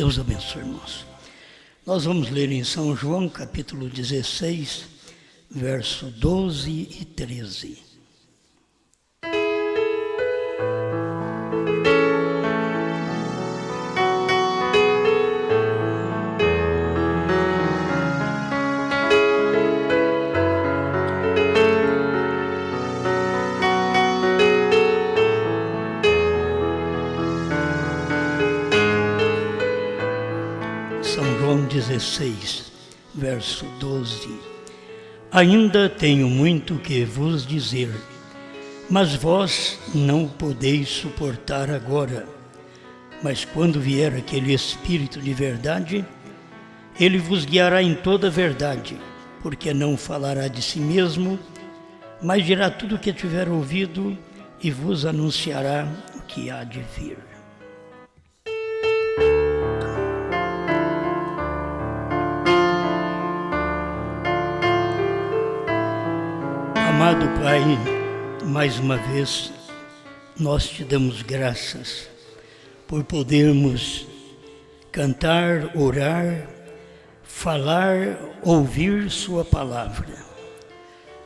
Deus abençoe, irmãos. Nós vamos ler em São João, capítulo 16, verso 12 e 13. São João 16, verso 12. Ainda tenho muito que vos dizer, mas vós não o podeis suportar agora. Mas quando vier aquele Espírito de verdade, ele vos guiará em toda a verdade, porque não falará de si mesmo, mas dirá tudo o que tiver ouvido e vos anunciará o que há de vir. Amado Pai, mais uma vez nós te damos graças por podermos cantar, orar, falar, ouvir Sua palavra.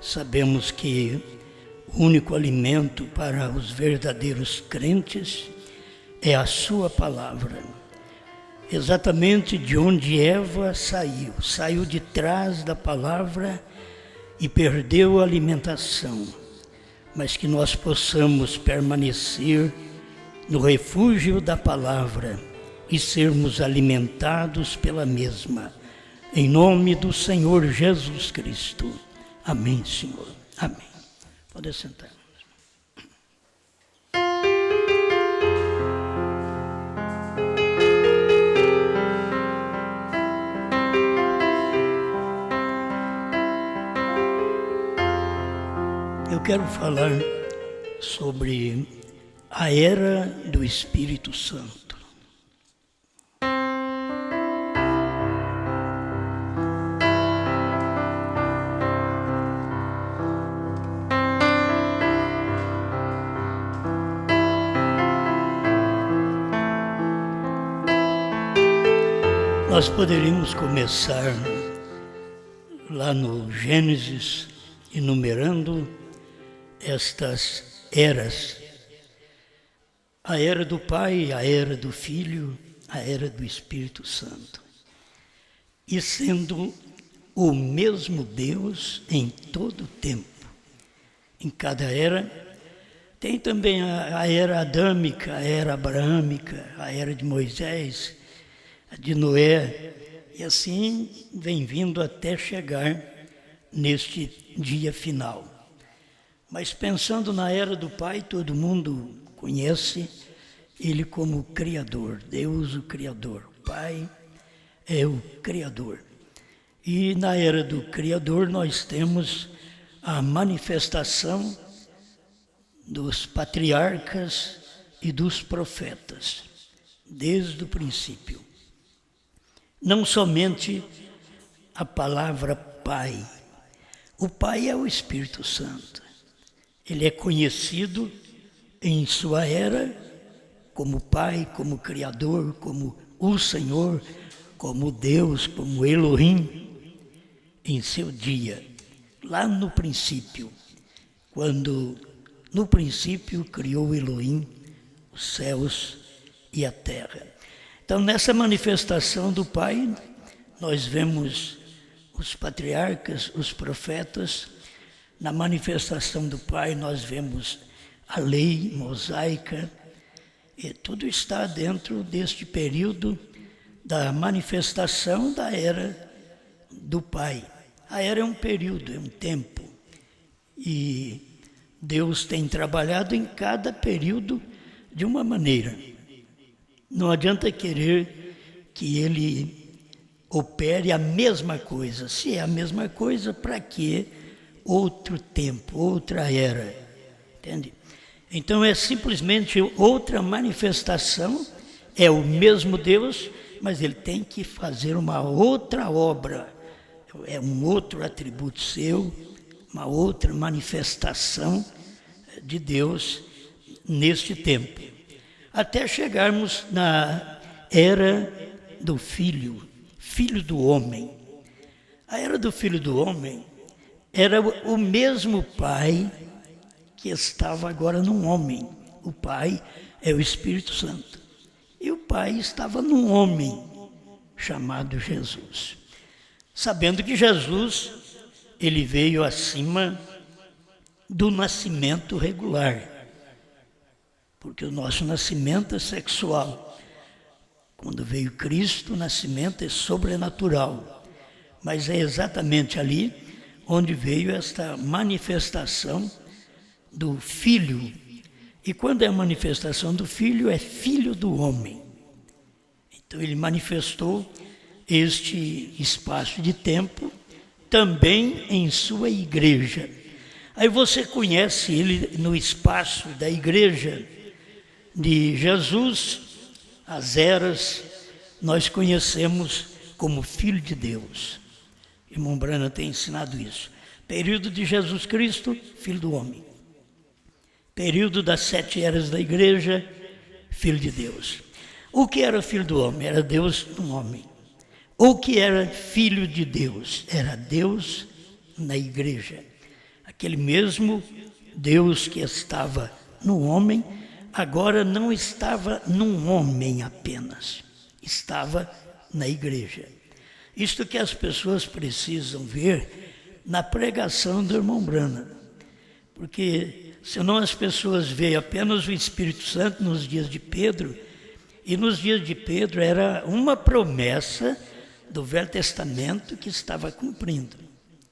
Sabemos que o único alimento para os verdadeiros crentes é a Sua palavra. Exatamente de onde Eva saiu de trás da palavra e perdeu a alimentação, mas que nós possamos permanecer no refúgio da palavra e sermos alimentados pela mesma, em nome do Senhor Jesus Cristo. Amém, Senhor. Amém. Pode sentar. Eu quero falar sobre a era do Espírito Santo. Nós poderíamos começar lá no Gênesis, enumerando estas eras: a era do Pai, a era do Filho, a era do Espírito Santo. E sendo o mesmo Deus em todo o tempo. Em cada era, tem também a era adâmica, a era abraâmica, a era de Moisés, a de Noé, e assim vem vindo até chegar neste dia final. Mas pensando na era do Pai, todo mundo conhece Ele como Criador, Deus o Criador, o Pai é o Criador. E na era do Criador nós temos a manifestação dos patriarcas e dos profetas, desde o princípio. Não somente a palavra Pai. O Pai é o Espírito Santo. Ele é conhecido em sua era como Pai, como Criador, como o Senhor, como Deus, como Elohim, em seu dia, lá no princípio, quando no princípio criou Elohim os céus e a terra. Então, nessa manifestação do Pai, nós vemos os patriarcas, os profetas. Na manifestação do Pai, nós vemos a lei mosaica, e tudo está dentro deste período da manifestação da era do Pai. A era é um período, é um tempo, e Deus tem trabalhado em cada período de uma maneira. Não adianta querer que Ele opere a mesma coisa. Se é a mesma coisa, para quê? Outro tempo, outra era, entende? Então é simplesmente outra manifestação, é o mesmo Deus, mas Ele tem que fazer uma outra obra, é um outro atributo seu, uma outra manifestação de Deus neste tempo. Até chegarmos na era do Filho, Filho do homem. A era do Filho do homem era o mesmo Pai que estava agora num homem. O Pai é o Espírito Santo. E o Pai estava num homem chamado Jesus. Sabendo que Jesus, ele veio acima do nascimento regular. Porque o nosso nascimento é sexual. Quando veio Cristo, o nascimento é sobrenatural. Mas é exatamente ali onde veio esta manifestação do Filho. E quando é a manifestação do Filho, é Filho do homem. Então ele manifestou este espaço de tempo também em sua igreja. Aí você conhece ele no espaço da igreja de Jesus, as eras, nós conhecemos como Filho de Deus. Irmão Branham tem ensinado isso. Período de Jesus Cristo, Filho do homem. Período das 7 eras da igreja, Filho de Deus. O que era Filho do homem? Era Deus no homem. O que era Filho de Deus? Era Deus na igreja. Aquele mesmo Deus que estava no homem, agora não estava num homem apenas, estava na igreja. Isto que as pessoas precisam ver na pregação do irmão Branham, porque senão as pessoas veem apenas o Espírito Santo nos dias de Pedro, e nos dias de Pedro era uma promessa do Velho Testamento que estava cumprindo.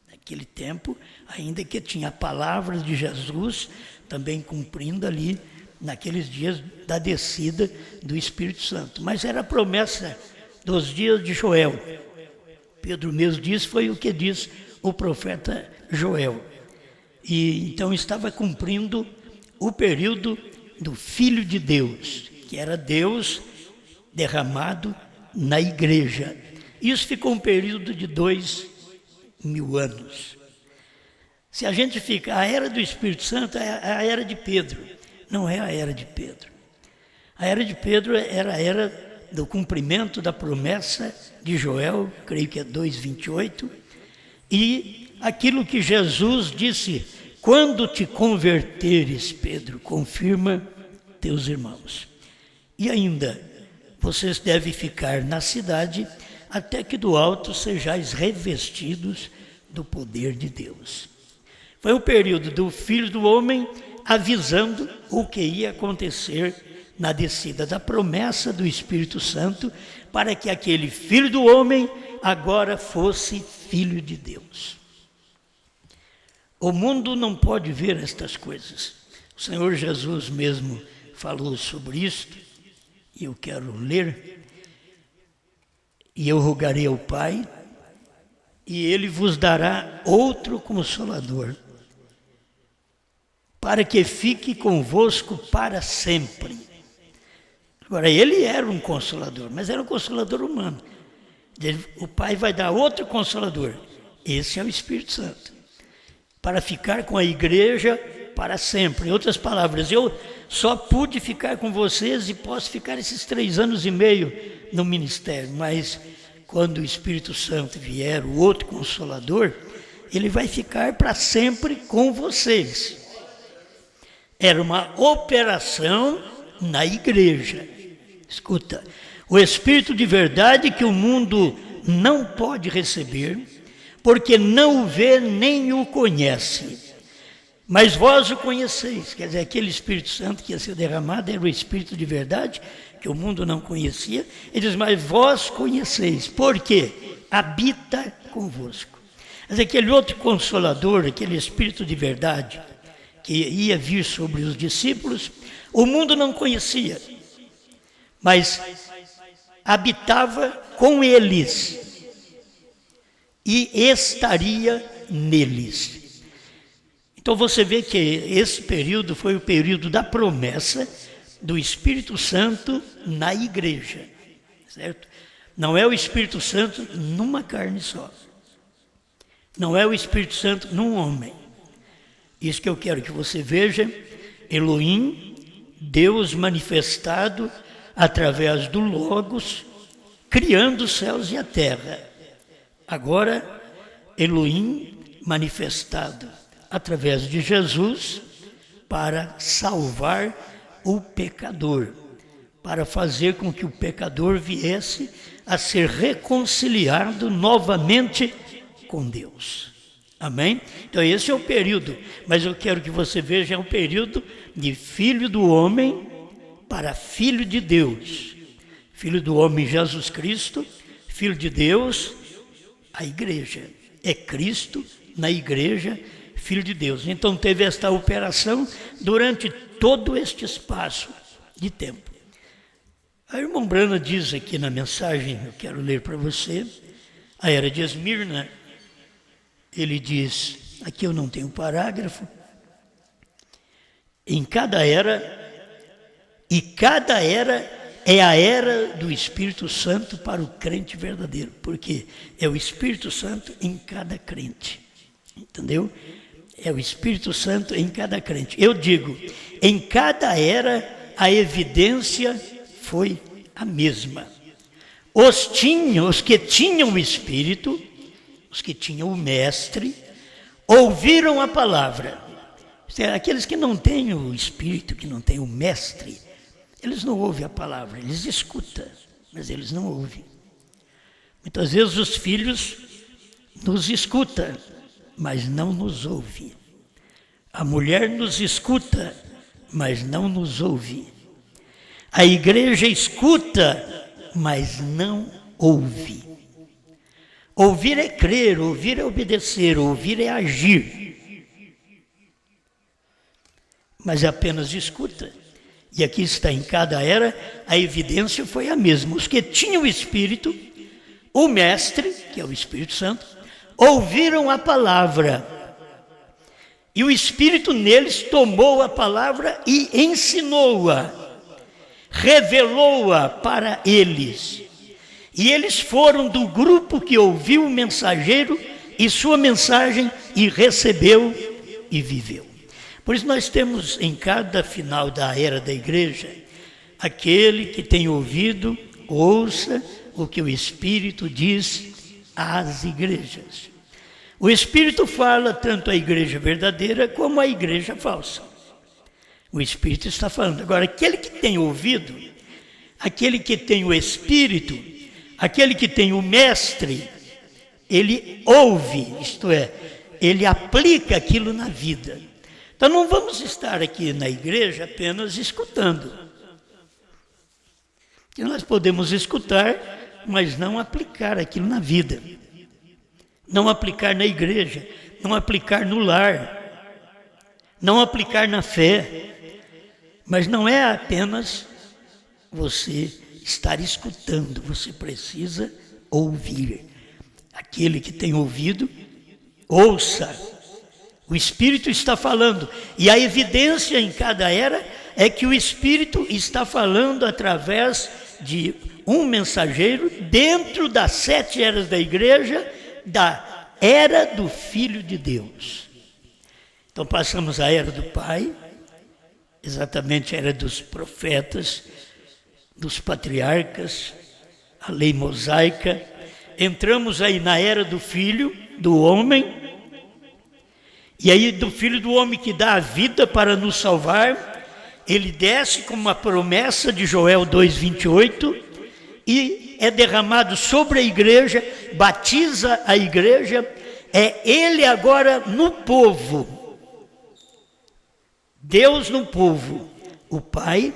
Naquele tempo, ainda que tinha a palavra de Jesus também cumprindo ali, naqueles dias da descida do Espírito Santo. Mas era a promessa dos dias de Joel. Pedro mesmo disse, foi o que diz o profeta Joel. E então estava cumprindo o período do Filho de Deus, que era Deus derramado na igreja. Isso ficou um período de 2000 anos. Se a gente fica, a era do Espírito Santo é a era de Pedro, não é a era de Pedro. A era de Pedro era a era do cumprimento da promessa de Joel, creio que é 2:28, e aquilo que Jesus disse, quando te converteres, Pedro, confirma teus irmãos. E ainda, vocês devem ficar na cidade até que do alto sejais revestidos do poder de Deus. Foi o período do Filho do Homem avisando o que ia acontecer na descida da promessa do Espírito Santo, para que aquele Filho do Homem agora fosse Filho de Deus. O mundo não pode ver estas coisas. O Senhor Jesus mesmo falou sobre isto, e eu quero ler. E eu rogarei ao Pai, e Ele vos dará outro Consolador, para que fique convosco para sempre. Agora, Ele era um Consolador, mas era um Consolador humano. O Pai vai dar outro Consolador. Esse é o Espírito Santo, para ficar com a igreja para sempre. Em outras palavras, eu só pude ficar com vocês e posso ficar esses 3 anos e meio no ministério, mas quando o Espírito Santo vier, o outro Consolador, ele vai ficar para sempre com vocês. Era uma operação na igreja. Escuta, o Espírito de verdade que o mundo não pode receber, porque não o vê nem o conhece. Mas vós o conheceis, quer dizer, aquele Espírito Santo que ia ser derramado era o Espírito de verdade, que o mundo não conhecia. Ele diz, mas vós conheceis, porque habita convosco. Mas aquele outro Consolador, aquele Espírito de verdade, que ia vir sobre os discípulos, o mundo não conhecia, mas habitava com eles e estaria neles. Então você vê que esse período foi o período da promessa do Espírito Santo na igreja, certo? Não é o Espírito Santo numa carne só. Não é o Espírito Santo num homem. Isso que eu quero que você veja, Elohim, Deus manifestado através do Logos, criando os céus e a terra. Agora, Elohim manifestado através de Jesus para salvar o pecador, para fazer com que o pecador viesse a ser reconciliado novamente com Deus. Amém? Então esse é o período, mas eu quero que você veja, é um período de filho do homem para filho de Deus. Filho do homem Jesus Cristo, filho de Deus, a igreja. É Cristo na igreja, filho de Deus. Então teve esta operação durante todo este espaço de tempo. A irmã Brana diz aqui na mensagem, eu quero ler para você, a era de Esmirna, ele diz, aqui eu não tenho parágrafo, em cada era, e cada era é a era do Espírito Santo para o crente verdadeiro, porque é o Espírito Santo em cada crente, entendeu? É o Espírito Santo em cada crente. Eu digo, em cada era a evidência foi a mesma. Os que tinham o Espírito, os que tinham o Mestre, ouviram a palavra. Aqueles que não têm o Espírito, que não têm o Mestre, eles não ouvem a palavra, eles escutam, mas eles não ouvem. Muitas vezes os filhos nos escutam, mas não nos ouvem. A mulher nos escuta, mas não nos ouve. A igreja escuta, mas não ouve. Ouvir é crer, ouvir é obedecer, ouvir é agir. Mas apenas escuta. E aqui está, em cada era, a evidência foi a mesma. Os que tinham o Espírito, o Mestre, que é o Espírito Santo, ouviram a palavra. E o Espírito neles tomou a palavra e ensinou-a, revelou-a para eles. E eles foram do grupo que ouviu o mensageiro e sua mensagem e recebeu e viveu. Por isso nós temos em cada final da era da igreja, aquele que tem ouvido, ouça o que o Espírito diz às igrejas. O Espírito fala tanto à igreja verdadeira como à igreja falsa. O Espírito está falando. Agora, aquele que tem ouvido, aquele que tem o Espírito, aquele que tem o Mestre, ele ouve, isto é, ele aplica aquilo na vida. Então não vamos estar aqui na igreja apenas escutando. Que nós podemos escutar, mas não aplicar aquilo na vida. Não aplicar na igreja, não aplicar no lar, não aplicar na fé. Mas não é apenas você estar escutando, você precisa ouvir. Aquele que tem ouvido, ouça. O Espírito está falando, e a evidência em cada era é que o Espírito está falando através de um mensageiro dentro das 7 eras da igreja, da era do Filho de Deus. Então passamos a era do Pai, exatamente a era dos profetas, dos patriarcas, a lei mosaica. Entramos aí na era do Filho, do homem, e aí do Filho do homem que dá a vida para nos salvar. Ele desce com uma promessa de Joel 2:28 e é derramado sobre a igreja, batiza a igreja. É ele agora no povo, Deus no povo. O Pai,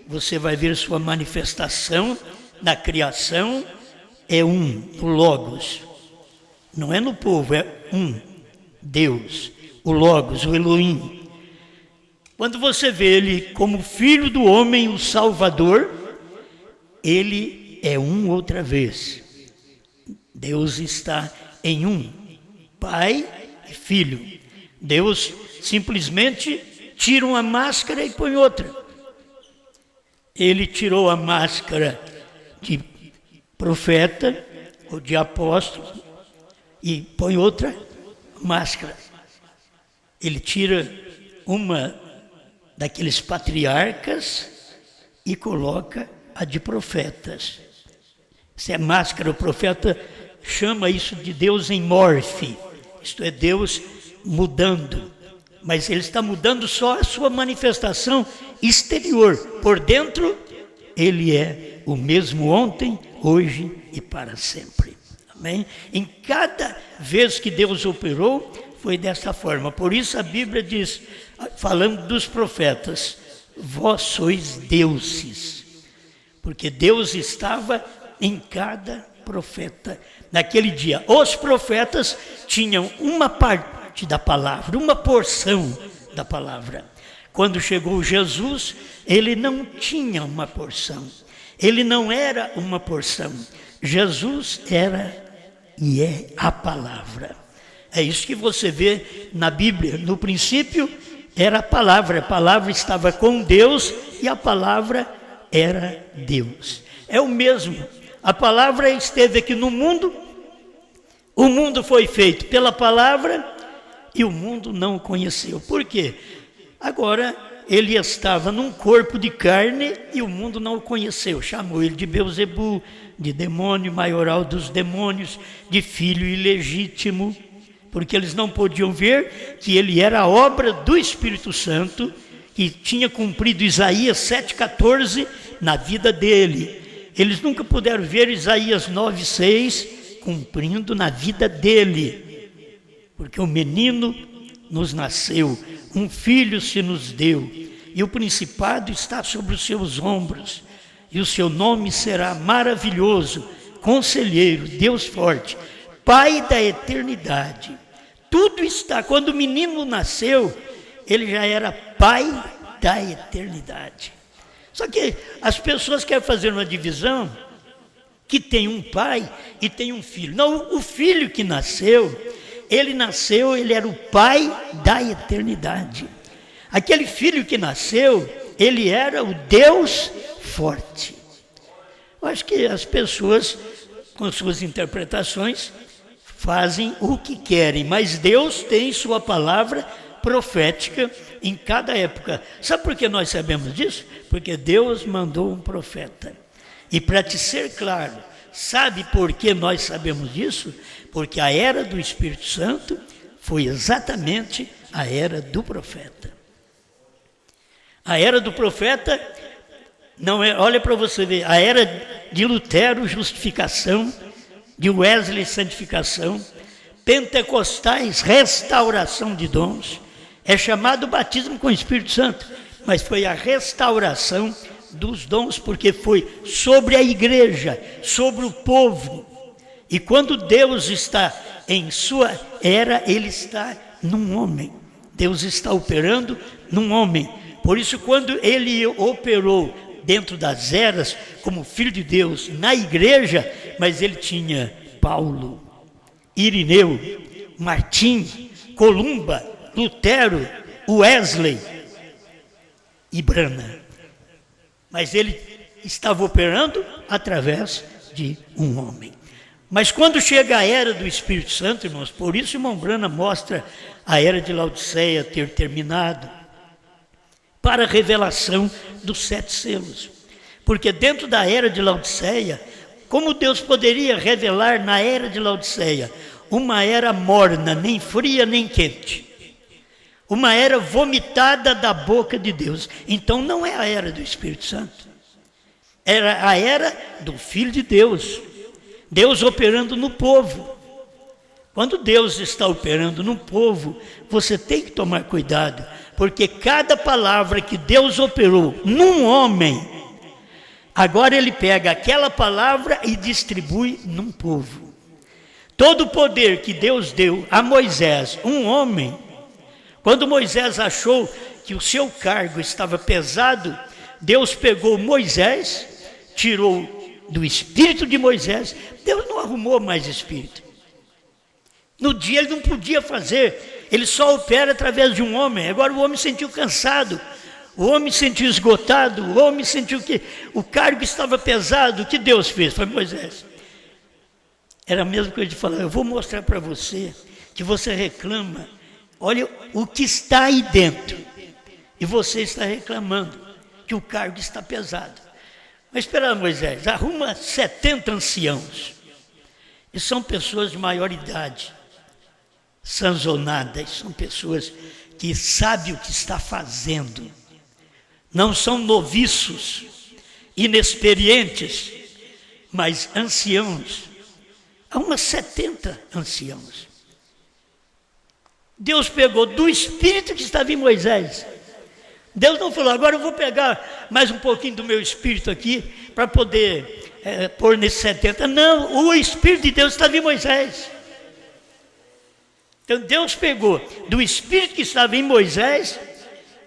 você vai ver sua manifestação na criação, é um, o Logos. Não é no povo, é um, Deus, o Logos, o Elohim. Quando você vê ele como filho do homem, o Salvador, ele é um outra vez. Deus está em um, Pai e Filho. Deus simplesmente tira uma máscara e põe outra. Ele tirou a máscara de profeta ou de apóstolo e põe outra máscara. Ele tira uma daqueles patriarcas e coloca a de profetas. Isso é máscara, o profeta chama isso de Deus em morfe, isto é, Deus mudando, mas ele está mudando só a sua manifestação exterior, por dentro ele é o mesmo ontem, hoje e para sempre. Amém? Em cada vez que Deus operou, foi dessa forma. Por isso a Bíblia diz, falando dos profetas, vós sois deuses, porque Deus estava em cada profeta. Naquele dia, os profetas tinham uma parte da palavra, uma porção da palavra. Quando chegou Jesus, ele não tinha uma porção, ele não era uma porção. Jesus era e é a palavra. É isso que você vê na Bíblia. No princípio era a palavra estava com Deus e a palavra era Deus. É o mesmo. A palavra esteve aqui no mundo, o mundo foi feito pela palavra e o mundo não o conheceu. Por quê? Agora ele estava num corpo de carne e o mundo não o conheceu. Chamou ele de Beelzebu, de demônio maioral dos demônios, de filho ilegítimo, porque eles não podiam ver que ele era a obra do Espírito Santo, que tinha cumprido Isaías 7,14 na vida dele. Eles nunca puderam ver Isaías 9,6 cumprindo na vida dele, porque o menino nos nasceu, um filho se nos deu, e o principado está sobre os seus ombros, e o seu nome será maravilhoso, conselheiro, Deus forte, Pai da eternidade. Tudo está, quando o menino nasceu, ele já era Pai da eternidade. Só que as pessoas querem fazer uma divisão que tem um pai e tem um filho. Não, o filho que nasceu, ele era o pai da eternidade. Aquele filho que nasceu, ele era o Deus forte. Eu acho que as pessoas, com suas interpretações, fazem o que querem, mas Deus tem sua palavra profética em cada época. Sabe por que nós sabemos disso? Porque Deus mandou um profeta. E para te ser claro, sabe por que nós sabemos disso? Porque a era do Espírito Santo foi exatamente a era do profeta. A era do profeta não é, olha para você ver, a era de Lutero, justificação, de Wesley, santificação, pentecostais, restauração de dons, é chamado batismo com o Espírito Santo, mas foi a restauração dos dons, porque foi sobre a igreja, sobre o povo. E quando Deus está em sua era, ele está num homem. Deus está operando num homem. Por isso, quando ele operou dentro das eras, como filho de Deus, na igreja, mas ele tinha Paulo, Irineu, Martim, Columba, Lutero, Wesley e Brana. Mas ele estava operando através de um homem. Mas quando chega a era do Espírito Santo, irmãos, por isso o irmão Brana mostra a era de Laodiceia ter terminado, para a revelação dos 7 selos. Porque dentro da era de Laodiceia, como Deus poderia revelar na era de Laodiceia? Uma era morna, nem fria nem quente. Uma era vomitada da boca de Deus. Então não é a era do Espírito Santo. Era a era do Filho de Deus. Deus operando no povo. Quando Deus está operando no povo, você tem que tomar cuidado, porque cada palavra que Deus operou num homem, agora ele pega aquela palavra e distribui num povo. Todo o poder que Deus deu a Moisés, um homem, quando Moisés achou que o seu cargo estava pesado, Deus pegou Moisés, tirou do espírito de Moisés. Deus não arrumou mais espírito. No dia ele não podia fazer, ele só opera através de um homem. Agora o homem sentiu cansado, o homem sentiu esgotado, o homem sentiu que o cargo estava pesado. O que Deus fez? Foi Moisés. Era a mesma coisa de falar, eu vou mostrar para você que você reclama, olha o que está aí dentro, e você está reclamando que o cargo está pesado. Mas espera, Moisés, arruma 70 anciãos. E são pessoas de maior idade, sanzonadas, são pessoas que sabem o que está fazendo. Não são noviços, inexperientes, mas anciãos. Há umas 70 anciãos. Deus pegou do espírito que estava em Moisés. Deus não falou, agora eu vou pegar mais um pouquinho do meu espírito aqui para poder pôr nesses 70. Não, o espírito de Deus estava em Moisés. Então Deus pegou do espírito que estava em Moisés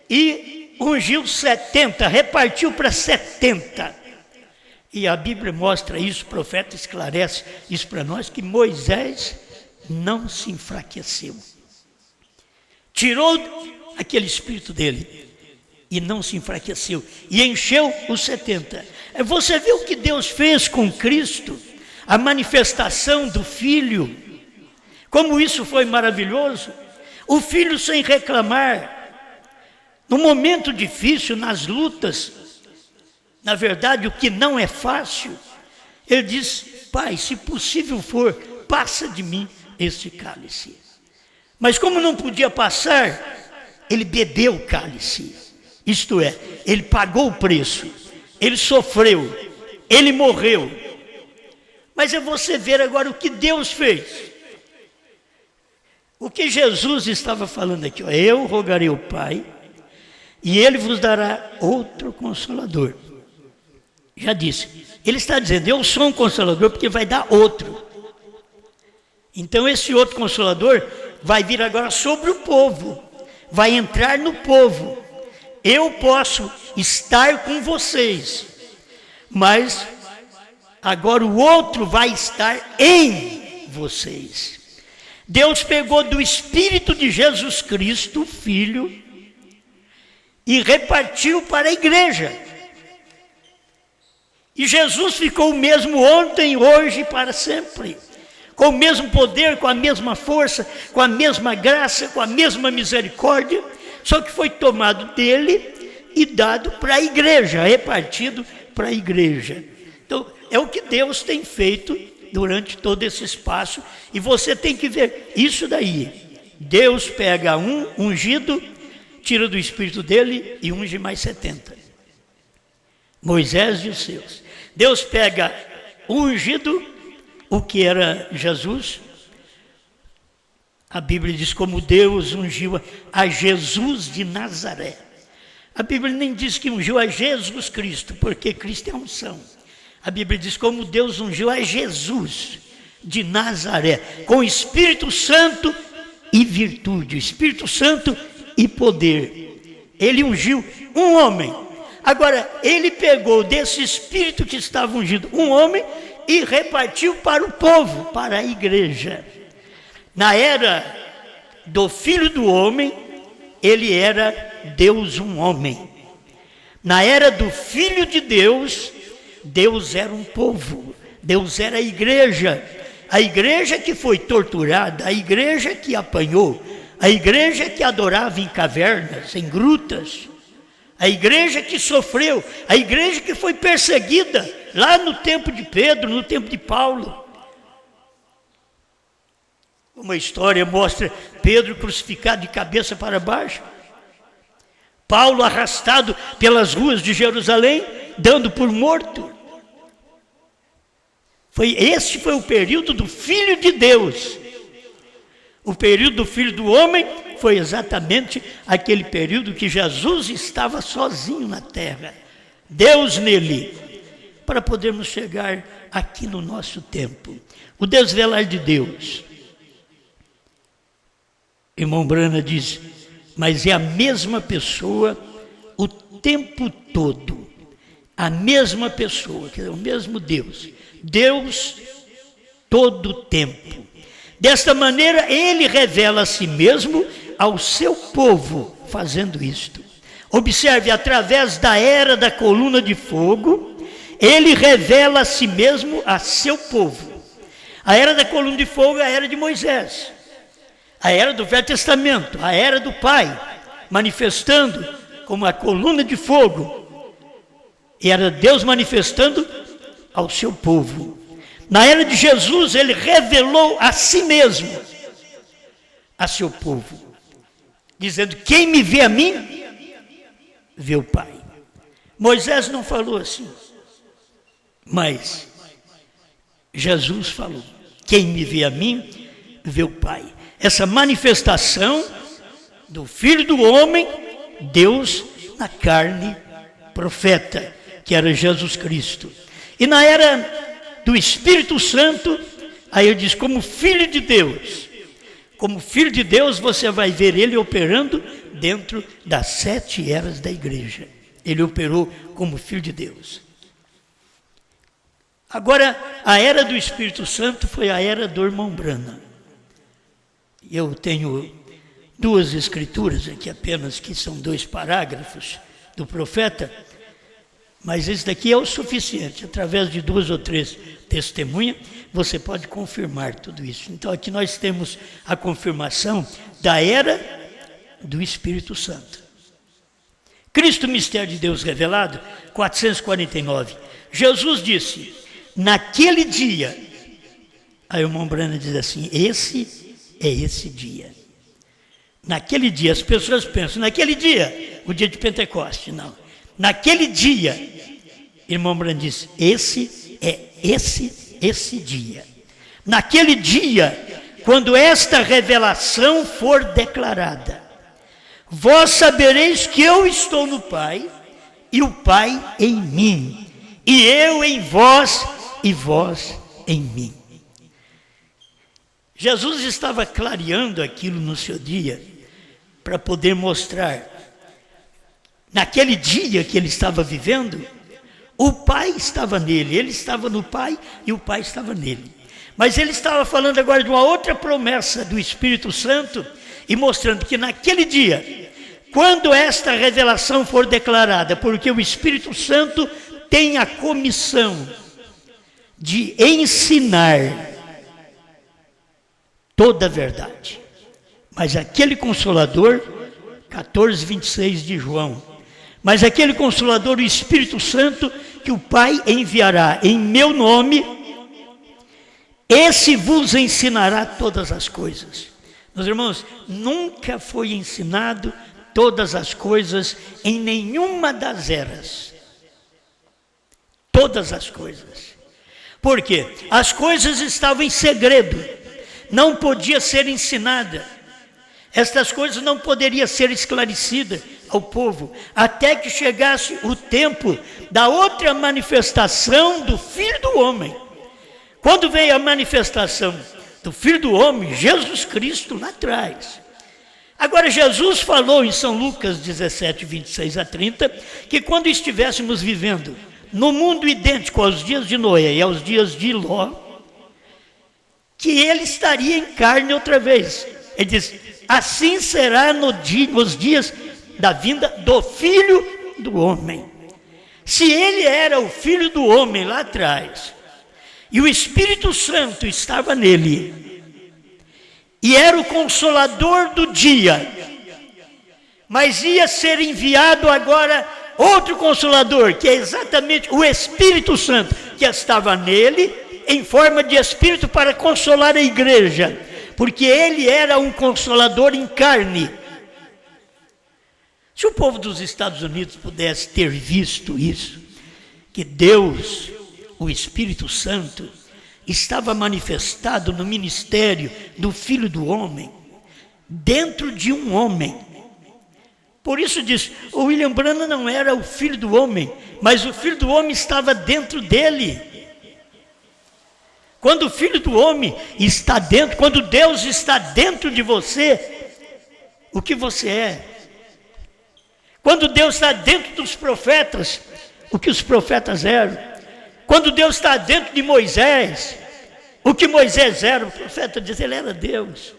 e ungiu 70, repartiu para 70. E a Bíblia mostra isso, o profeta esclarece isso para nós, que Moisés não se enfraqueceu. Tirou aquele espírito dele e não se enfraqueceu. E encheu os 70. Você vê o que Deus fez com Cristo, a manifestação do Filho, como isso foi maravilhoso. O Filho sem reclamar, no momento difícil, nas lutas, na verdade o que não é fácil, ele diz, Pai, se possível for, passa de mim este cálice. Mas como não podia passar, ele bebeu o cálice. Isto é, ele pagou o preço, ele sofreu, ele morreu. Mas é você ver agora o que Deus fez. O que Jesus estava falando aqui, ó, eu rogarei ao Pai, e Ele vos dará outro Consolador. Já disse, Ele está dizendo, eu sou um Consolador, porque vai dar outro. Então esse outro Consolador vai vir agora sobre o povo, vai entrar no povo. Eu posso estar com vocês, mas agora o outro vai estar em vocês. Deus pegou do Espírito de Jesus Cristo, o Filho, e repartiu para a igreja. E Jesus ficou o mesmo ontem, hoje e para sempre. Com o mesmo poder, com a mesma força, com a mesma graça, com a mesma misericórdia, só que foi tomado dele e dado para a igreja, repartido para a igreja. Então, é o que Deus tem feito durante todo esse espaço, e você tem que ver isso daí. Deus pega um ungido, tira do espírito dele e unge mais 70. Moisés e os seus. Deus pega o ungido, o que era Jesus. A Bíblia diz como Deus ungiu a Jesus de Nazaré. A Bíblia nem diz que ungiu a Jesus Cristo, porque Cristo é unção. A Bíblia diz como Deus ungiu a Jesus de Nazaré, com Espírito Santo e virtude, Espírito Santo e poder. Ele ungiu um homem. Agora, ele pegou desse Espírito que estava ungido um homem e repartiu para o povo, para a igreja. Na era do Filho do Homem, ele era Deus um homem. Na era do Filho de Deus, Deus era um povo, Deus era a igreja que foi torturada, a igreja que apanhou, a igreja que adorava em cavernas, em grutas, a igreja que sofreu, a igreja que foi perseguida lá no tempo de Pedro, no tempo de Paulo. Uma história mostra Pedro crucificado de cabeça para baixo, Paulo arrastado pelas ruas de Jerusalém, dando por morto. Esse foi o período do Filho de Deus. O período do Filho do Homem foi exatamente aquele período que Jesus estava sozinho na terra, Deus nele, para podermos chegar aqui no nosso tempo. O desvelar de Deus. Irmão Brana diz, mas é a mesma pessoa o tempo todo. A mesma pessoa, quer dizer, o mesmo Deus. Deus todo o tempo. Desta maneira, ele revela a si mesmo ao seu povo, fazendo isto. Observe, através da era da coluna de fogo, ele revela a si mesmo a seu povo. A era da coluna de fogo é a era de Moisés. A era do Velho Testamento, a era do Pai, manifestando como a coluna de fogo. E era Deus manifestando ao seu povo. Na era de Jesus, ele revelou a si mesmo, a seu povo, dizendo: quem me vê a mim, vê o Pai. Moisés não falou assim, mas Jesus falou: quem me vê a mim, vê o Pai. Essa manifestação do Filho do Homem, Deus na carne, profeta, que era Jesus Cristo. E na era do Espírito Santo, aí ele diz: como Filho de Deus. Como Filho de Deus, você vai ver ele operando dentro das 7 eras da igreja. Ele operou como Filho de Deus. Agora, a era do Espírito Santo foi a era do irmão Branham. Eu tenho 2 escrituras aqui apenas, que são 2 parágrafos do profeta, mas esse daqui é o suficiente. Através de 2 ou 3 testemunhas, você pode confirmar tudo isso. Então aqui nós temos a confirmação da era do Espírito Santo. Cristo, mistério de Deus revelado, 449. Jesus disse: naquele dia, aí o irmão Branham diz assim: esse é esse dia. Naquele dia, as pessoas pensam, naquele dia, o dia de Pentecostes, não. Naquele dia, irmão Branham diz: esse é esse dia. Naquele dia, quando esta revelação for declarada, vós sabereis que eu estou no Pai, e o Pai em mim, e eu em vós, e vós em mim. Jesus estava clareando aquilo no seu dia, para poder mostrar, naquele dia que ele estava vivendo, o Pai estava nele, ele estava no Pai e o Pai estava nele. Mas ele estava falando agora de uma outra promessa do Espírito Santo e mostrando que naquele dia, quando esta revelação for declarada, porque o Espírito Santo tem a comissão de ensinar toda a verdade. Mas aquele Consolador, 14:26 de João, mas aquele Consolador, o Espírito Santo, que o Pai enviará em meu nome, esse vos ensinará todas as coisas. Meus irmãos, nunca foi ensinado todas as coisas em nenhuma das eras. Todas as coisas. Por quê? As coisas estavam em segredo, não podia ser ensinada. Estas coisas não poderiam ser esclarecidas ao povo, até que chegasse o tempo da outra manifestação do Filho do Homem. Quando veio a manifestação do Filho do Homem, Jesus Cristo lá atrás. Agora, Jesus falou em São Lucas 17:26-30, que quando estivéssemos vivendo no mundo idêntico aos dias de Noé e aos dias de Ló, que ele estaria em carne outra vez. Ele diz: assim será nos dias da vinda do Filho do Homem. Se ele era o Filho do Homem lá atrás, e o Espírito Santo estava nele, e era o Consolador do dia, mas ia ser enviado agora outro Consolador, que é exatamente o Espírito Santo, que estava nele, em forma de Espírito, para consolar a igreja, porque ele era um Consolador em carne. Se o povo dos Estados Unidos pudesse ter visto isso, que Deus, o Espírito Santo, estava manifestado no ministério do Filho do Homem, dentro de um homem. Por isso diz, o William Branham não era o Filho do Homem, mas o Filho do Homem estava dentro dele. Quando o Filho do Homem está dentro, quando Deus está dentro de você, o que você é? Quando Deus está dentro dos profetas, o que os profetas eram? Quando Deus está dentro de Moisés, o que Moisés era? O profeta diz, ele era Deus.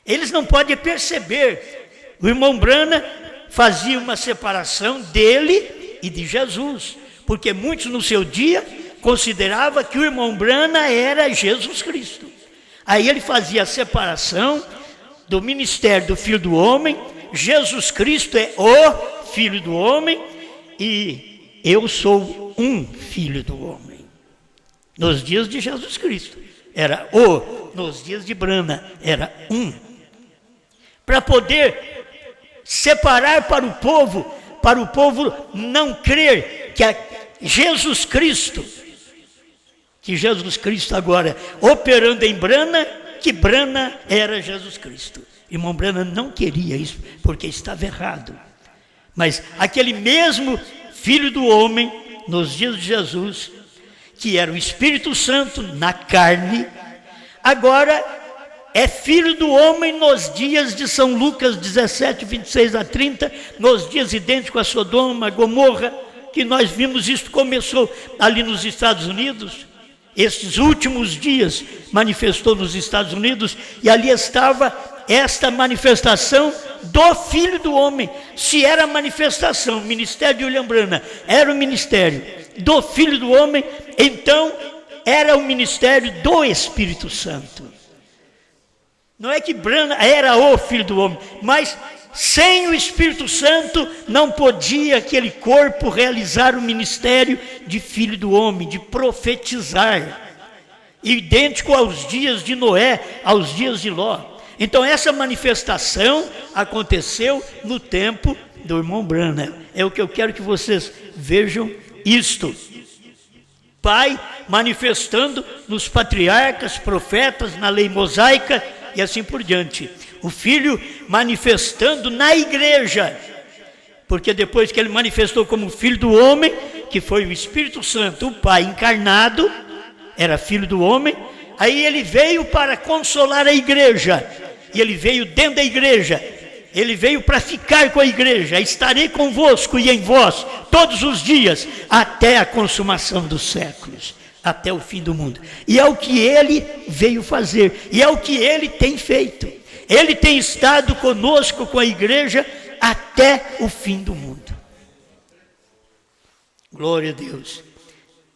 Eles não podem perceber. O irmão Branham fazia uma separação dele e de Jesus, porque muitos no seu dia consideravam que o irmão Branham era Jesus Cristo. Aí ele fazia a separação do ministério do Filho do Homem. Jesus Cristo é o Filho do Homem, e eu sou um filho do homem. Nos dias de Jesus Cristo era o, nos dias de Brana era um. Para poder separar para o povo não crer que Jesus Cristo agora operando em Brana, que Brana era Jesus Cristo. Irmão Brana não queria isso, porque estava errado. Mas aquele mesmo Filho do Homem, nos dias de Jesus, que era o Espírito Santo na carne, agora é Filho do Homem nos dias de São Lucas 17, 26 a 30, nos dias idênticos a Sodoma, Gomorra, que nós vimos isso começou ali nos Estados Unidos. Estes últimos dias manifestou nos Estados Unidos, e ali estava esta manifestação do Filho do Homem. Se era a manifestação, o ministério de William Branham era o ministério do Filho do Homem, então era o ministério do Espírito Santo. Não é que Branham era o Filho do Homem, mas sem o Espírito Santo não podia aquele corpo realizar o ministério de Filho do Homem, de profetizar, idêntico aos dias de Noé, aos dias de Ló. Então essa manifestação aconteceu no tempo do irmão Branham. É o que eu quero que vocês vejam isto. Pai manifestando nos patriarcas, profetas, na lei mosaica e assim por diante. O Filho manifestando na igreja, porque depois que ele manifestou como Filho do Homem, que foi o Espírito Santo, o Pai encarnado, era Filho do Homem, aí ele veio para consolar a igreja, e ele veio dentro da igreja, ele veio para ficar com a igreja. Estarei convosco e em vós todos os dias, até a consumação dos séculos, até o fim do mundo. E é o que ele veio fazer, e é o que ele tem feito. Ele tem estado conosco, com a igreja, até o fim do mundo. Glória a Deus.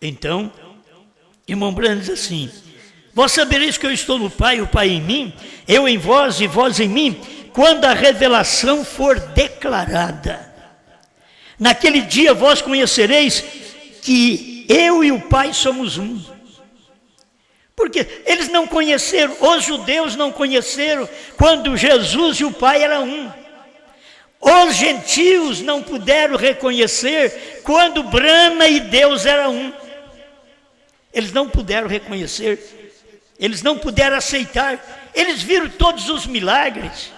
Então, irmão Branham diz assim: vós sabereis que eu estou no Pai, o Pai em mim, eu em vós e vós em mim, quando a revelação for declarada. Naquele dia vós conhecereis que eu e o Pai somos um. Porque eles não conheceram, os judeus não conheceram quando Jesus e o Pai eram um. Os gentios não puderam reconhecer quando Brahma e Deus eram um. Eles não puderam reconhecer, eles não puderam aceitar. Eles viram todos os milagres,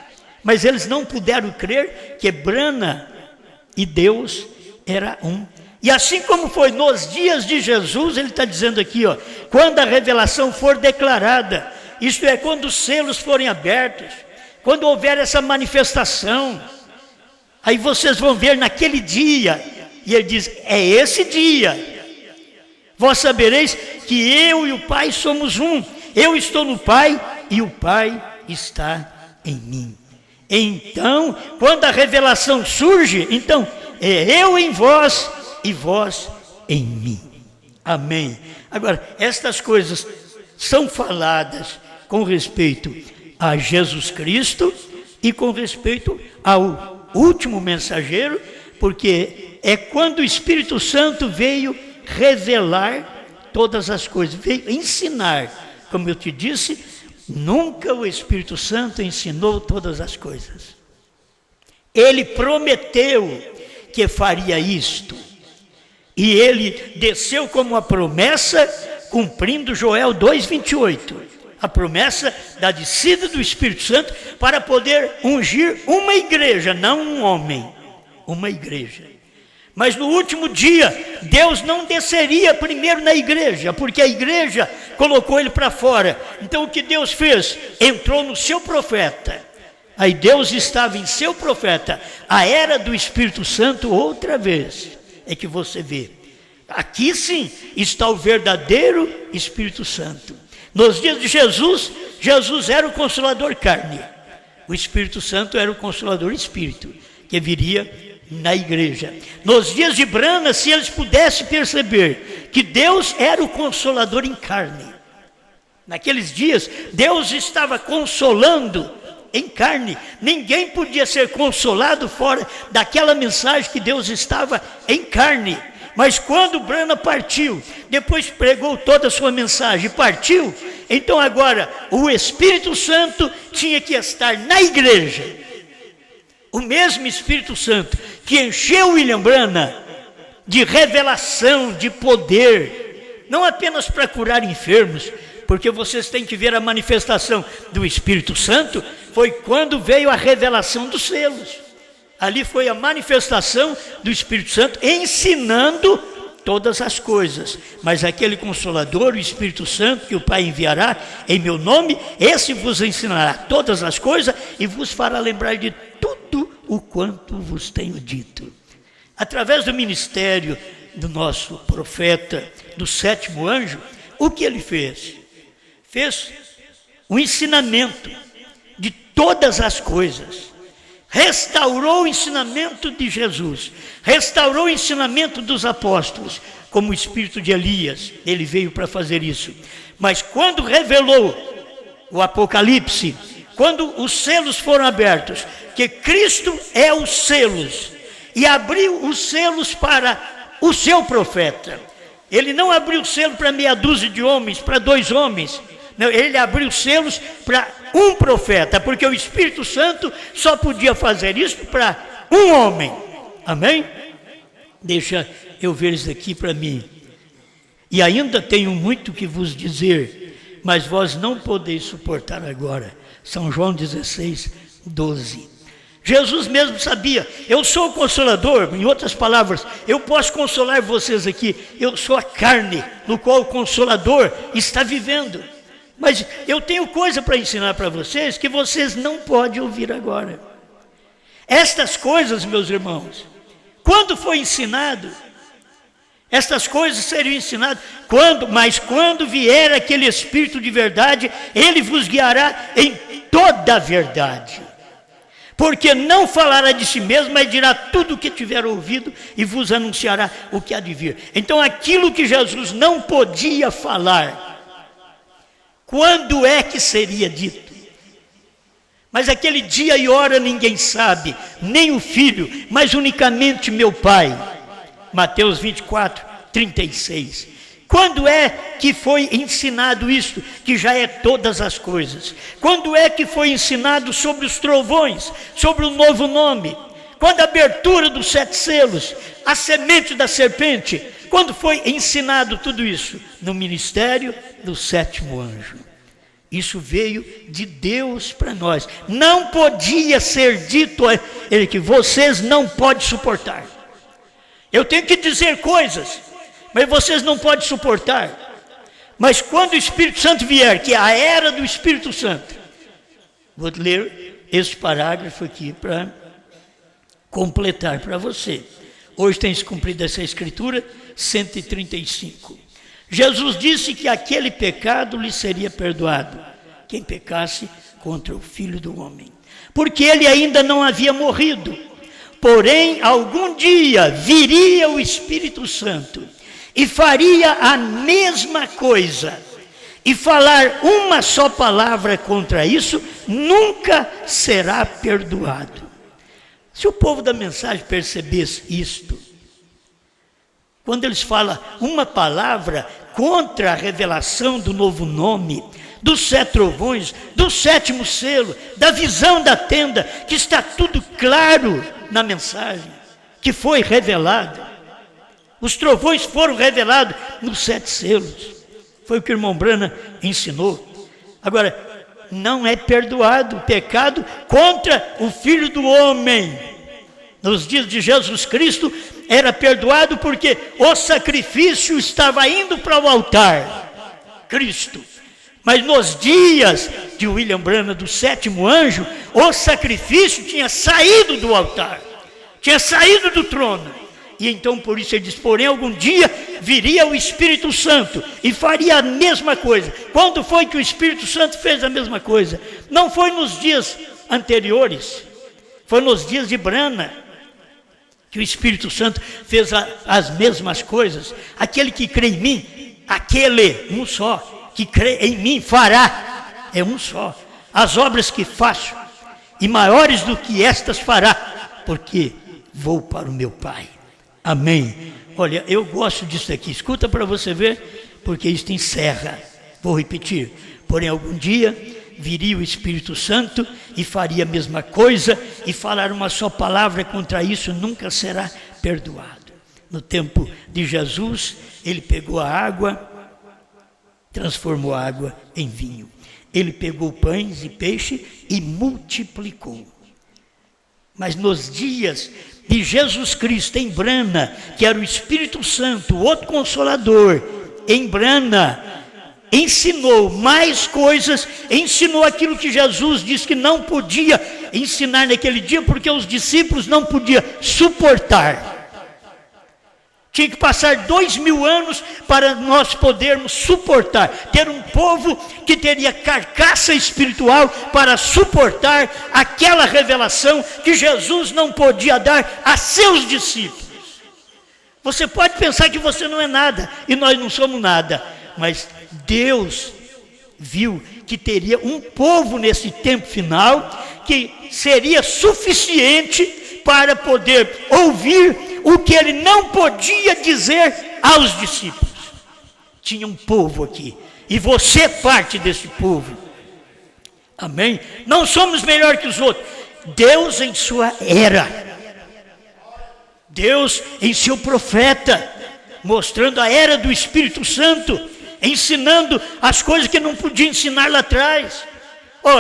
mas eles não puderam crer que Brahma e Deus era um. E assim como foi nos dias de Jesus, ele está dizendo aqui, ó, quando a revelação for declarada, isto é, quando os selos forem abertos, quando houver essa manifestação, aí vocês vão ver naquele dia, e ele diz, é esse dia, vós sabereis que eu e o Pai somos um, eu estou no Pai e o Pai está em mim. Então, quando a revelação surge, então, é eu em vós e vós em mim. Amém. Agora, estas coisas são faladas com respeito a Jesus Cristo e com respeito ao último mensageiro, porque é quando o Espírito Santo veio revelar todas as coisas, veio ensinar. Como eu te disse, nunca o Espírito Santo ensinou todas as coisas. Ele prometeu que faria isto. E ele desceu como a promessa, cumprindo Joel 2,28. A promessa da descida do Espírito Santo para poder ungir uma igreja, não um homem, uma igreja. Mas no último dia, Deus não desceria primeiro na igreja, porque a igreja colocou ele para fora. Então o que Deus fez? Entrou no seu profeta. Aí Deus estava em seu profeta. A era do Espírito Santo outra vez. É que você vê. Aqui sim está o verdadeiro Espírito Santo. Nos dias de Jesus, Jesus era o Consolador carne. O Espírito Santo era o Consolador Espírito, que viria na igreja. Nos dias de Branham, se eles pudessem perceber que Deus era o Consolador em carne. Naqueles dias, Deus estava consolando em carne. Ninguém podia ser consolado fora daquela mensagem que Deus estava em carne. Mas quando Branham partiu, depois pregou toda a sua mensagem e partiu, então agora o Espírito Santo tinha que estar na igreja. O mesmo Espírito Santo que encheu William Branham de revelação, de poder, não apenas para curar enfermos, porque vocês têm que ver a manifestação do Espírito Santo, foi quando veio a revelação dos selos. Ali foi a manifestação do Espírito Santo ensinando todas as coisas. Mas aquele Consolador, o Espírito Santo, que o Pai enviará em meu nome, esse vos ensinará todas as coisas e vos fará lembrar de tudo o quanto vos tenho dito. Através do ministério do nosso profeta, do sétimo anjo, o que ele fez? Fez o ensinamento de todas as coisas. Restaurou o ensinamento de Jesus, restaurou o ensinamento dos apóstolos, como o espírito de Elias, ele veio para fazer isso. Mas quando revelou o Apocalipse, quando os selos foram abertos, que Cristo é os selos, e abriu os selos para o seu profeta. Ele não abriu o selo para meia dúzia de homens, para 2 homens. Não, ele abriu os selos para um profeta, porque o Espírito Santo só podia fazer isso para um homem. Amém? Deixa eu ver isso aqui para mim. E ainda tenho muito que vos dizer, mas vós não podeis suportar agora. São João 16, 12. Jesus mesmo sabia, eu sou o Consolador, em outras palavras, eu posso consolar vocês aqui, eu sou a carne no qual o Consolador está vivendo. Mas eu tenho coisa para ensinar para vocês que vocês não podem ouvir agora. Estas coisas, meus irmãos, quando foi ensinado, estas coisas seriam ensinadas mas quando vier aquele Espírito de verdade, ele vos guiará em toda a verdade. Porque não falará de si mesmo, mas dirá tudo o que tiver ouvido e vos anunciará o que há de vir. Então aquilo que Jesus não podia falar, quando é que seria dito? Mas aquele dia e hora ninguém sabe, nem o Filho, mas unicamente meu Pai. Mateus 24, 36. Quando é que foi ensinado isto, que já é todas as coisas? Quando é que foi ensinado sobre os trovões, sobre o novo nome? Quando a abertura dos 7 selos, a semente da serpente? Quando foi ensinado tudo isso? No ministério do sétimo anjo. Isso veio de Deus para nós. Não podia ser dito a ele que vocês não podem suportar. Eu tenho que dizer coisas, mas vocês não podem suportar. Mas quando o Espírito Santo vier, que é a era do Espírito Santo, vou ler esse parágrafo aqui para completar para você. Hoje tem se cumprido essa escritura, 135. Jesus disse que aquele pecado lhe seria perdoado, quem pecasse contra o Filho do Homem, porque ele ainda não havia morrido. Porém, algum dia viria o Espírito Santo e faria a mesma coisa, e falar uma só palavra contra isso nunca será perdoado. Se o povo da mensagem percebesse isto, quando eles falam uma palavra contra a revelação do novo nome, dos 7 trovões, do 7º selo, da visão da tenda, que está tudo claro na mensagem, que foi revelado. Os trovões foram revelados nos 7 selos. Foi o que o irmão Branham ensinou. Agora, não é perdoado o pecado contra o Filho do Homem. Nos dias de Jesus Cristo, era perdoado porque o sacrifício estava indo para o altar. Cristo. Mas nos dias de William Branham, do 7º anjo, o sacrifício tinha saído do altar. Tinha saído do trono. E então por isso ele diz, porém algum dia viria o Espírito Santo e faria a mesma coisa. Quando foi que o Espírito Santo fez a mesma coisa? Não foi nos dias anteriores, foi nos dias de Branham que o Espírito Santo fez as mesmas coisas. Aquele que crê em mim, aquele, um só, que crê em mim fará, é um só. As obras que faço, e maiores do que estas fará, porque vou para o meu Pai. Amém. Olha, eu gosto disso aqui. Escuta para você ver, porque isto encerra. Vou repetir. Porém, algum dia viria o Espírito Santo e faria a mesma coisa, e falar uma só palavra contra isso nunca será perdoado. No tempo de Jesus, ele pegou a água, transformou a água em vinho. Ele pegou pães e peixe e multiplicou. Mas nos dias de Jesus Cristo em Brana, que era o Espírito Santo, o outro Consolador, em Brana, ensinou mais coisas, ensinou aquilo que Jesus disse que não podia ensinar naquele dia, porque os discípulos não podiam suportar. Tinha que passar 2000 anos para nós podermos suportar, ter um povo que teria carcaça espiritual para suportar aquela revelação que Jesus não podia dar a seus discípulos. Você pode pensar que você não é nada, e nós não somos nada, mas Deus viu que teria um povo nesse tempo final que seria suficiente para poder ouvir o que ele não podia dizer aos discípulos. Tinha um povo aqui, e você é parte desse povo. Amém? Não somos melhor que os outros. Deus em sua era, Deus em seu profeta, mostrando a era do Espírito Santo, ensinando as coisas que não podia ensinar lá atrás.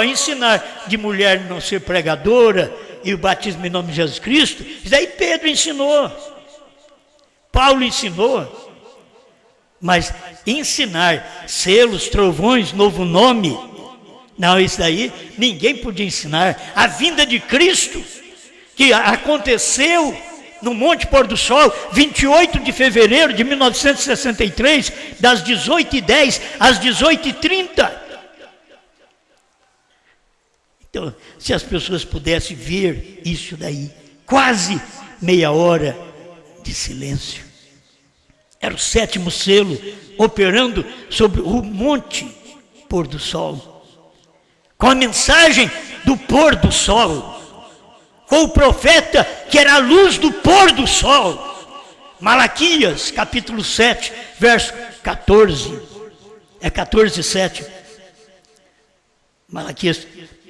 Ensinar de mulher não ser pregadora e o batismo em nome de Jesus Cristo, isso aí Pedro ensinou, Paulo ensinou. Mas ensinar selos, trovões, novo nome, não, isso daí ninguém podia ensinar. A vinda de Cristo, que aconteceu no Monte Pôr do Sol, 28 de fevereiro de 1963, das 18h10 às 18h30. Então, se as pessoas pudessem ver isso daí, quase meia hora de silêncio. Era o 7º selo operando sobre o Monte Pôr do Sol, com a mensagem do pôr do sol, com o profeta que era a luz do pôr do sol. Malaquias capítulo 7, verso 14, 14:7.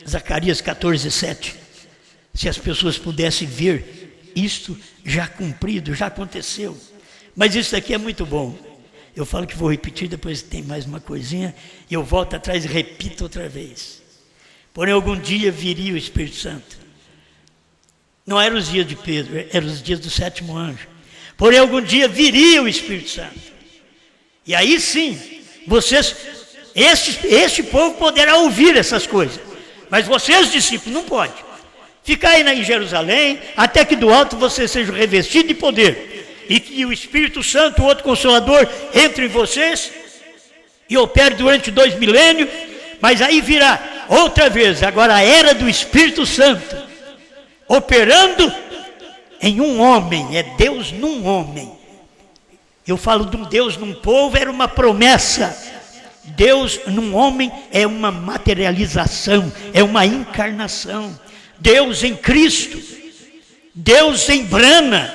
Zacarias 14:7. Se as pessoas pudessem ver isto já cumprido, já aconteceu. Mas isso aqui é muito bom. Eu falo que vou repetir, depois tem mais uma coisinha, e eu volto atrás e repito outra vez. Porém, algum dia viria o Espírito Santo. Não eram os dias de Pedro, eram os dias do 7º anjo. Porém, algum dia viria o Espírito Santo. E aí sim, este povo poderá ouvir essas coisas. Mas vocês, discípulos, não podem. Ficar aí em Jerusalém, até que do alto você seja revestido de poder. E que o Espírito Santo, o outro Consolador, entre em vocês e opere durante 2 milênios. Mas aí virá outra vez, agora a era do Espírito Santo, operando em um homem, é Deus num homem. Eu falo de um Deus num povo, era uma promessa. Deus num homem é uma materialização, é uma encarnação. Deus em Cristo, Deus em Brana,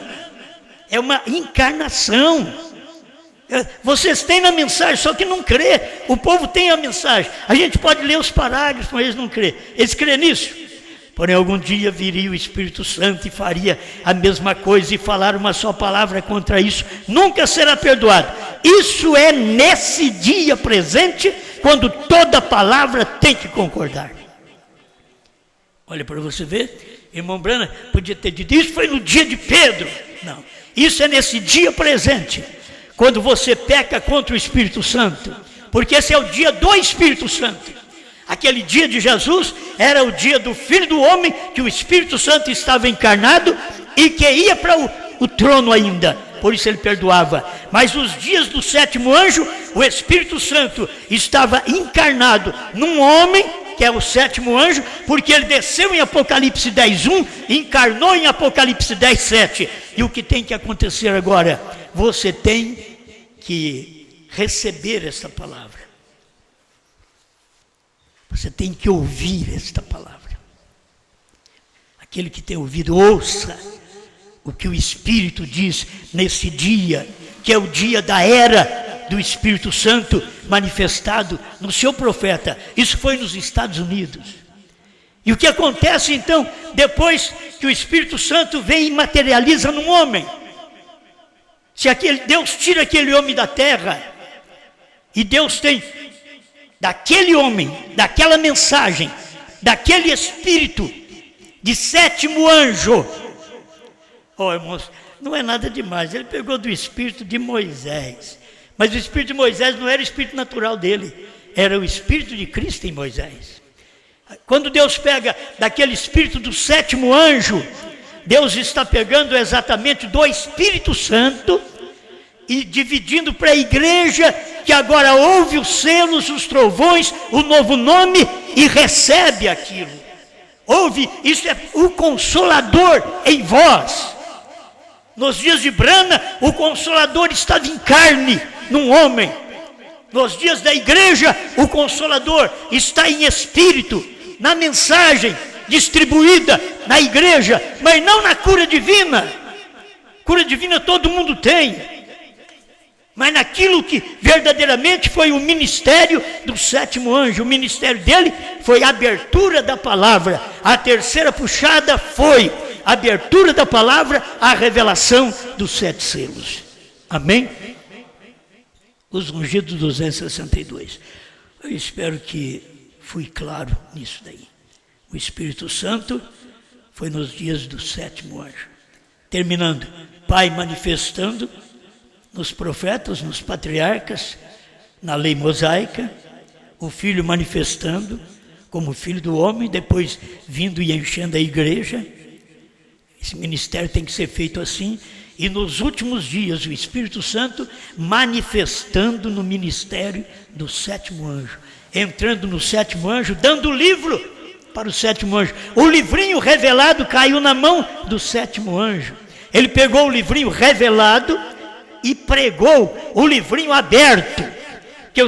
é uma encarnação. Vocês têm na mensagem, só que não crê. O povo tem a mensagem. A gente pode ler os parágrafos, mas eles não crê. Eles crêem nisso. Porém, algum dia viria o Espírito Santo e faria a mesma coisa, e falar uma só palavra contra isso nunca será perdoado. Isso é nesse dia presente, quando toda palavra tem que concordar. Olha para você ver, irmão Brana podia ter dito, isso foi no dia de Pedro. Não, isso é nesse dia presente, quando você peca contra o Espírito Santo, porque esse é o dia do Espírito Santo. Aquele dia de Jesus era o dia do Filho do Homem, que o Espírito Santo estava encarnado e que ia para o trono ainda, por isso ele perdoava. Mas os dias do 7º anjo, o Espírito Santo estava encarnado num homem, que é o 7º anjo, porque ele desceu em Apocalipse 10:1, encarnou em Apocalipse 10:7. E o que tem que acontecer agora? Você tem que receber esta palavra. Você tem que ouvir esta palavra. Aquele que tem ouvido, ouça o que o Espírito diz nesse dia, que é o dia da era do Espírito Santo manifestado no seu profeta. Isso foi nos Estados Unidos. E o que acontece então, depois que o Espírito Santo vem e materializa num homem? Se Deus tira aquele homem da terra, e Deus tem daquele homem, daquela mensagem, daquele Espírito de sétimo anjo. Oh, irmãos, não é nada demais. Ele pegou do Espírito de Moisés. Mas o Espírito de Moisés não era o Espírito natural dele, era o Espírito de Cristo em Moisés. Quando Deus pega daquele Espírito do sétimo anjo, Deus está pegando exatamente do Espírito Santo e dividindo para a igreja, que agora ouve os selos, os trovões, o novo nome e recebe aquilo. Ouve, isso é o Consolador em vós. Nos dias de Brana, o Consolador estava em carne, num homem. Nos dias da igreja, o Consolador está em espírito, na mensagem distribuída na igreja, mas não na cura divina. Cura divina todo mundo tem. Mas naquilo que verdadeiramente foi o ministério do sétimo anjo. O ministério dele foi a abertura da palavra. A terceira puxada foi a abertura da palavra, a revelação dos 7 selos. Amém? Os ungidos 262. Eu espero que fui claro nisso daí. O Espírito Santo foi nos dias do sétimo anjo. Terminando, Pai manifestando nos profetas, nos patriarcas, na lei mosaica, o Filho manifestando como Filho do homem, depois vindo e enchendo a igreja. Esse ministério tem que ser feito assim. E nos últimos dias, o Espírito Santo manifestando no ministério do sétimo anjo, entrando no sétimo anjo, dando o livro para o sétimo anjo. O livrinho revelado caiu na mão do sétimo anjo. Ele pegou o livrinho revelado e pregou o livrinho aberto, que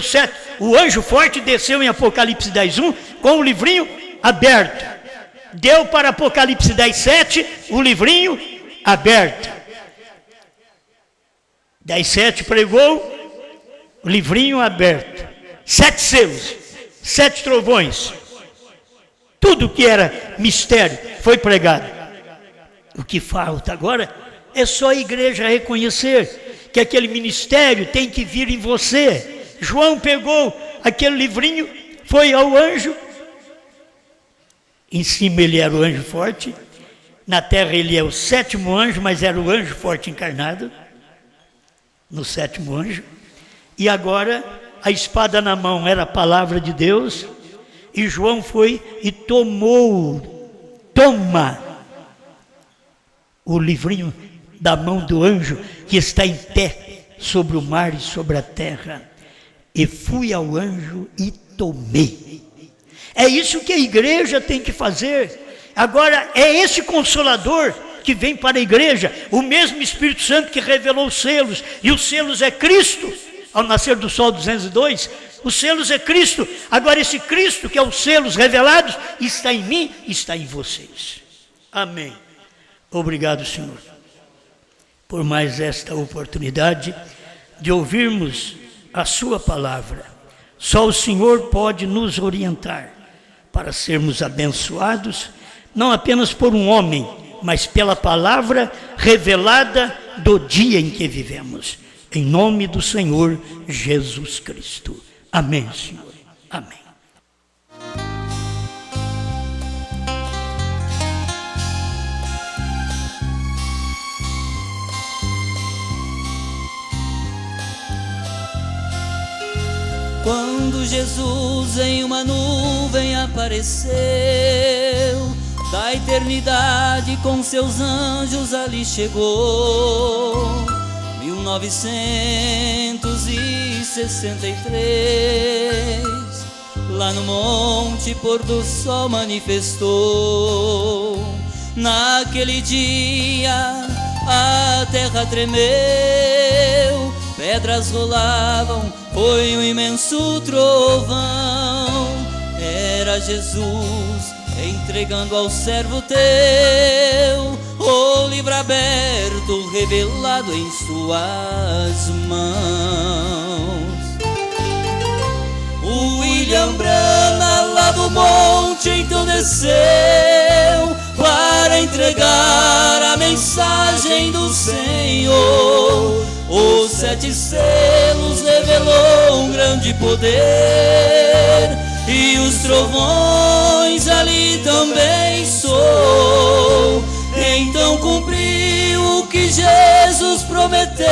o anjo forte desceu em Apocalipse 10:1 com o livrinho aberto, deu para Apocalipse 10:7 o livrinho aberto. 10:7 pregou o livrinho aberto, 7 selos, 7 trovões, tudo que era mistério foi pregado. O que falta agora é só a igreja reconhecer que aquele ministério tem que vir em você. João pegou aquele livrinho, foi ao anjo, em cima ele era o anjo forte, na terra ele é o sétimo anjo, mas era o anjo forte encarnado, no sétimo anjo, e agora a espada na mão era a palavra de Deus, e João foi e toma o livrinho da mão do anjo que está em pé sobre o mar e sobre a terra, e fui ao anjo e tomei. É isso que a igreja tem que fazer. Agora é esse Consolador que vem para a igreja, o mesmo Espírito Santo que revelou os selos, e os selos é Cristo. Ao nascer do sol 202, os selos é Cristo. Agora esse Cristo que é os selos revelados está em mim, está em vocês. Amém. Obrigado, Senhor, por mais esta oportunidade de ouvirmos a sua palavra. Só o Senhor pode nos orientar para sermos abençoados, não apenas por um homem, mas pela palavra revelada do dia em que vivemos. Em nome do Senhor Jesus Cristo. Amém, Senhor. Amém. Quando Jesus em uma nuvem apareceu, da eternidade com seus anjos ali chegou. 1963, lá no monte pôr do sol manifestou. Naquele dia a terra tremeu, pedras rolavam, foi um imenso trovão. Era Jesus entregando ao servo teu o livro livro aberto, revelado em suas mãos. O William Branham lá do monte então desceu para entregar a mensagem do Senhor. Os 7 selos revelou um grande poder, e os trovões ali também soou. Então cumpriu o que Jesus prometeu,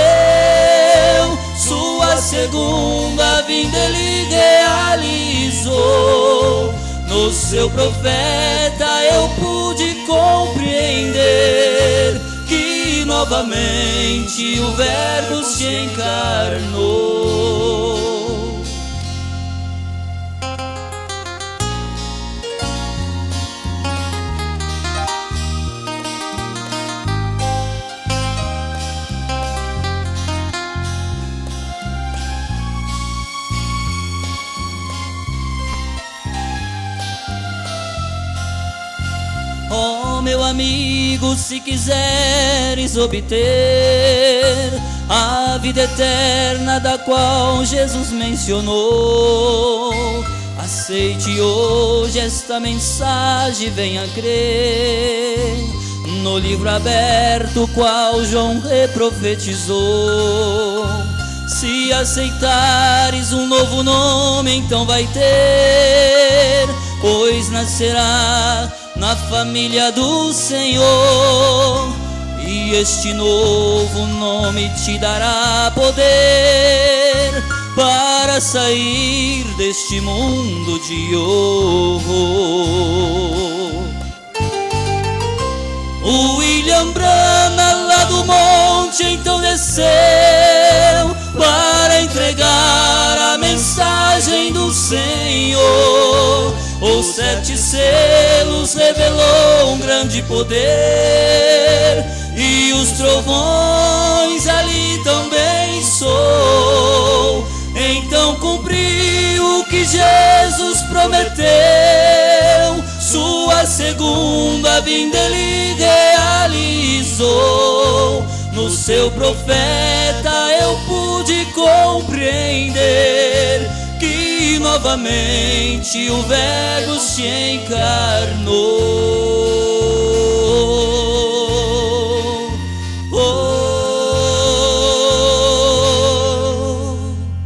sua segunda vinda ele realizou. No seu profeta eu pude compreender que novamente o Verbo se encarnou. Oh, meu amigo, se quiseres obter a vida eterna da qual Jesus mencionou, aceite hoje esta mensagem, venha crer no livro aberto qual João reprofetizou. Se aceitares um novo nome, então vai ter, pois nascerá na família do Senhor, e este novo nome te dará poder para sair deste mundo de horror. O William Branham lá do monte então desceu para entregar a mensagem do Senhor. Os 7 selos revelou um grande poder, e os trovões ali também soou. Então cumpriu o que Jesus prometeu, sua segunda vinda ele realizou. No seu profeta eu pude compreender que novamente o Verbo se encarnou.